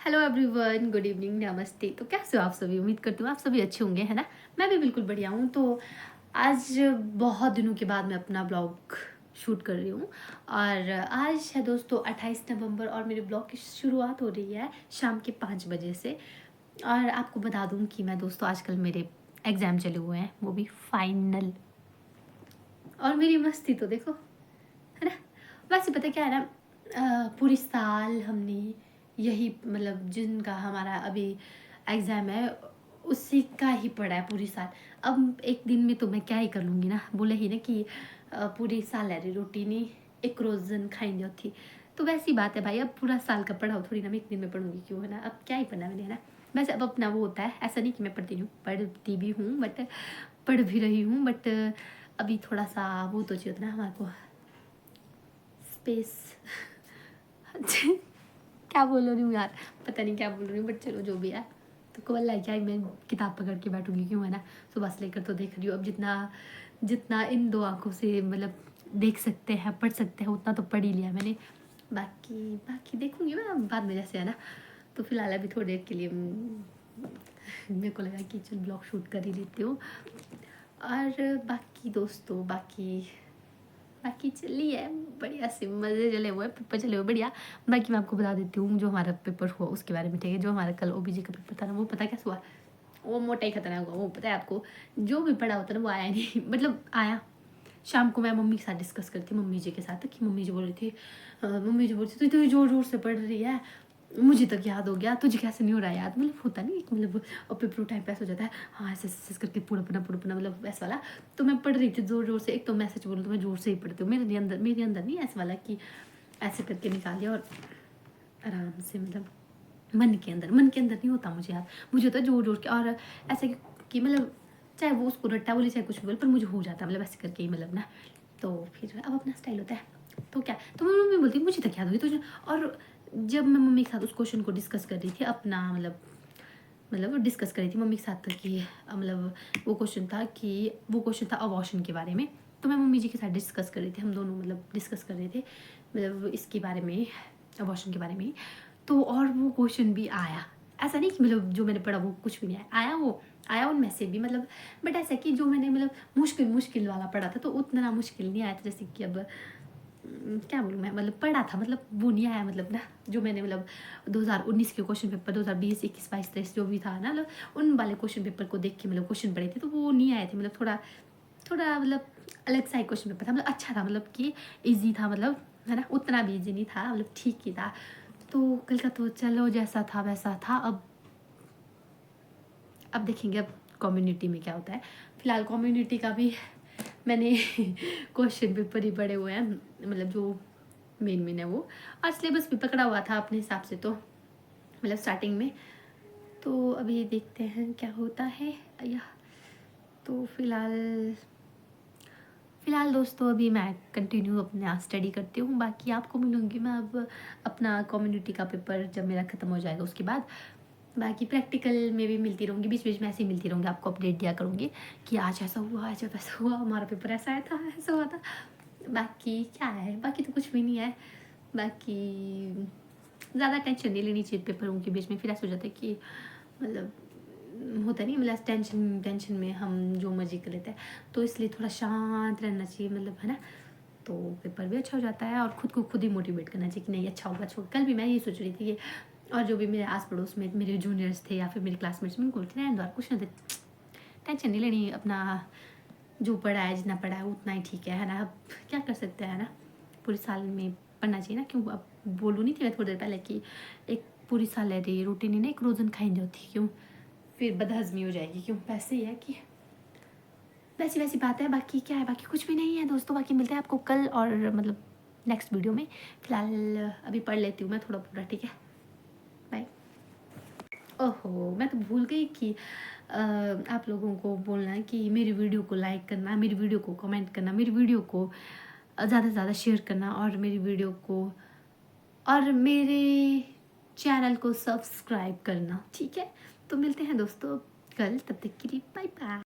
Hello everyone, good evening, नमस्ते। तो कैसे हो आप सभी? उम्मीद करती हूँ आप सभी अच्छे होंगे, है ना। मैं भी बिल्कुल बढ़िया हूँ। तो आज बहुत दिनों के बाद मैं अपना ब्लॉग शूट कर रही हूँ और आज है दोस्तों 28 नवंबर और मेरे ब्लॉग की शुरुआत हो रही है शाम के 5 बजे से। और आपको बता दूँ कि मैं दोस्तों आजकल मेरे एग्ज़ाम चले हुए हैं, वो भी फाइनल। और मेरी मस्ती तो देखो, है ना। वैसे पता क्या है ना, पूरी साल हमने यही मतलब जिनका हमारा अभी एग्ज़ाम है उसी का ही पढ़ा है पूरी साल। अब एक दिन में तो मैं क्या ही कर लूँगी ना, बोले ही ना कि पूरी साल है रूटीन ही एक रोज़ दिन खाएंगे थी। तो वैसी बात है भाई, अब पूरा साल का पढ़ा हो थोड़ी ना मैं एक दिन में पढ़ूंगी, क्यों, है ना। अब क्या ही पढ़ना मैंने, है ना। वैसे अब अपना वो होता है, ऐसा नहीं कि मैं पढ़ती नहीं हूँ, पढ़ती भी हूँ बट पढ़ भी रही हूँ बट अभी थोड़ा सा वो तो चाहिए होता ना हमारे को, स्पेस। क्या बोल रही हूँ यार, पता नहीं क्या बोल रही हूँ बट चलो जो भी है। तो कल लाइक क्या मैं किताब पकड़ के बैठूंगी, क्यों, है ना। सुबह से लेकर तो देख रही हूँ, अब जितना जितना इन दो आंखों से मतलब देख सकते हैं पढ़ सकते हैं उतना तो पढ़ ही लिया मैंने। बाकी बाकी देखूंगी मैं बाद में जैसे, है ना। तो फिलहाल अभी थोड़ी देर के लिए मेरे को लगा कि चल ब्लॉग शूट कर ही लेती हूँ। और बाकी दोस्तों बाकी चली है बढ़िया से, मज़े चले हुए, पेपर चले हुए बढ़िया। बाकी मैं आपको बता देती हूँ जो हमारा पेपर हुआ उसके बारे में, ठीक है। जो हमारा कल ओबीजी का पेपर था ना, वो पता कैसे हुआ, वो मोटा ही खतरनाक हुआ। वो पता है आपको, जो भी पढ़ा होता ना वो आया नहीं। मतलब आया शाम को, मैं मम्मी के साथ डिस्कस करती, मम्मी जी के साथ, कि मम्मी जी बोल रही थी, मम्मी जी बोल रही थी तो जोर जोर से पढ़ रही है, मुझे तक याद हो गया, तुझे कैसे नहीं हो रहा याद। मतलब होता नहीं मतलब, और पेपर टाइम पे ऐसा हो जाता है, हाँ ऐसे करके पूरा पढ़ना मतलब ऐसा वाला। तो मैं पढ़ रही थी जोर जोर से, एक तो मैं सच बोलूँ तो मैं जोर से ही पढ़ती हूँ, मेरे अंदर नहीं ऐसा वाला कि ऐसे करके निकाल दिया और आराम से, मतलब मन के अंदर नहीं होता मुझे याद, मुझे होता है जोर जोर के। और ऐसे कि मतलब चाहे वो उसको रट्टा बोले चाहे कुछ भी बोले, पर मुझे हो जाता मतलब ऐसे करके ही, मतलब ना। तो फिर अब अपना स्टाइल होता है। तो क्या, तो मम्मी बोलती मुझे तक याद होगी तुझे। और जब मैं मम्मी के साथ उस क्वेश्चन को डिस्कस कर रही थी अपना, मतलब डिस्कस कर रही थी मम्मी के साथ कि मतलब वो क्वेश्चन था अबॉर्शन के बारे में। तो मैं मम्मी जी के साथ डिस्कस कर रही थी, हम दोनों मतलब डिस्कस कर रहे थे मतलब इसके बारे में, अबॉर्शन के बारे में। तो और वो क्वेश्चन भी आया, ऐसा नहीं कि मतलब जो मैंने पढ़ा वो कुछ भी नहीं आया, वो आया उनमें से भी मतलब। बट ऐसा कि जो मैंने मतलब मुश्किल वाला पढ़ा था तो उतना मुश्किल नहीं आया था, जैसे कि अब क्या बोलूँ मैं, मतलब पढ़ा था मतलब वो नहीं आया, मतलब ना जो मैंने मतलब 2019 के क्वेश्चन पेपर 2020 21 22 23 जो भी था ना, मतलब उन वाले क्वेश्चन पेपर को देख के मतलब क्वेश्चन पढ़े थे तो वो नहीं आए थे। मतलब थोड़ा थोड़ा मतलब अलग सा क्वेश्चन पेपर था, मतलब अच्छा था, मतलब कि ईजी था, मतलब है ना, उतना भी ईजी नहीं था, मतलब ठीक ही था। तो कल का तो चलो जैसा था वैसा था। अब देखेंगे अब कम्युनिटी में क्या होता है। फिलहाल कम्युनिटी का भी मैंने क्वेश्चन पेपर ही पढ़े हुए हैं, मतलब जो मेन है वो। और सिलेबस भी पकड़ा हुआ था अपने हिसाब से, तो मतलब स्टार्टिंग में। तो अभी देखते हैं क्या होता है या। तो फिलहाल दोस्तों अभी मैं कंटिन्यू अपना स्टडी करती हूँ। बाकी आपको मिलूँगी मैं अब अपना कम्युनिटी का पेपर जब मेरा ख़त्म हो जाएगा उसके बाद। बाकी प्रैक्टिकल में भी मिलती रहूँगी, बीच बीच में ऐसे ही मिलती रहूँगी, आपको अपडेट दिया करूँगी कि आज ऐसा हुआ, आज वैसा हुआ, हमारा पेपर ऐसा आया था, ऐसा हुआ था। बाकी क्या है, बाकी तो कुछ भी नहीं है। बाकी ज़्यादा टेंशन नहीं लेनी चाहिए पेपरों के बीच में, फिर ऐसा हो जाता है कि मतलब होता नहीं, मतलब टेंशन में हम जो मर्जी कर लेते हैं। तो इसलिए थोड़ा शांत रहना चाहिए, मतलब है ना। तो पेपर भी अच्छा हो जाता है और खुद को खुद ही मोटिवेट करना चाहिए कि नहीं अच्छा होगा अच्छा होगा। कल भी मैं ये सोच रही थी कि, और जो भी मेरे आस पड़ोस में मेरे जूनियर्स थे या फिर मेरे क्लासमेट्स में, उनको बोलते रहने दो कुछ ना दे, टेंशन नहीं लेनी, अपना जो पढ़ा है जितना पढ़ा है उतना ही ठीक है ना। अब क्या कर सकते हैं ना, पूरे साल में पढ़ना चाहिए ना। क्यों, अब बोलूँ नहीं थी मैं थोड़ी देर पहले कि एक पूरी साल है रूटीन ही ना एक रोज़न खाई होती, क्यों फिर बदहजमी हो जाएगी, क्यों वैसे ही है कि वैसी बात है। बाकी क्या है, बाकी कुछ भी नहीं है दोस्तों। बाकी मिलते हैं आपको कल और मतलब नेक्स्ट वीडियो में। फिलहाल अभी पढ़ लेती हूँ मैं थोड़ा पूरा, ठीक है। बाय। ओहो, मैं तो भूल गई कि आप लोगों को बोलना है कि मेरी वीडियो को लाइक करना, मेरी वीडियो को कमेंट करना, मेरी वीडियो को ज़्यादा से ज़्यादा शेयर करना और मेरी वीडियो को और मेरे चैनल को सब्सक्राइब करना, ठीक है। तो मिलते हैं दोस्तों कल, तब तक के लिए बाय बाय।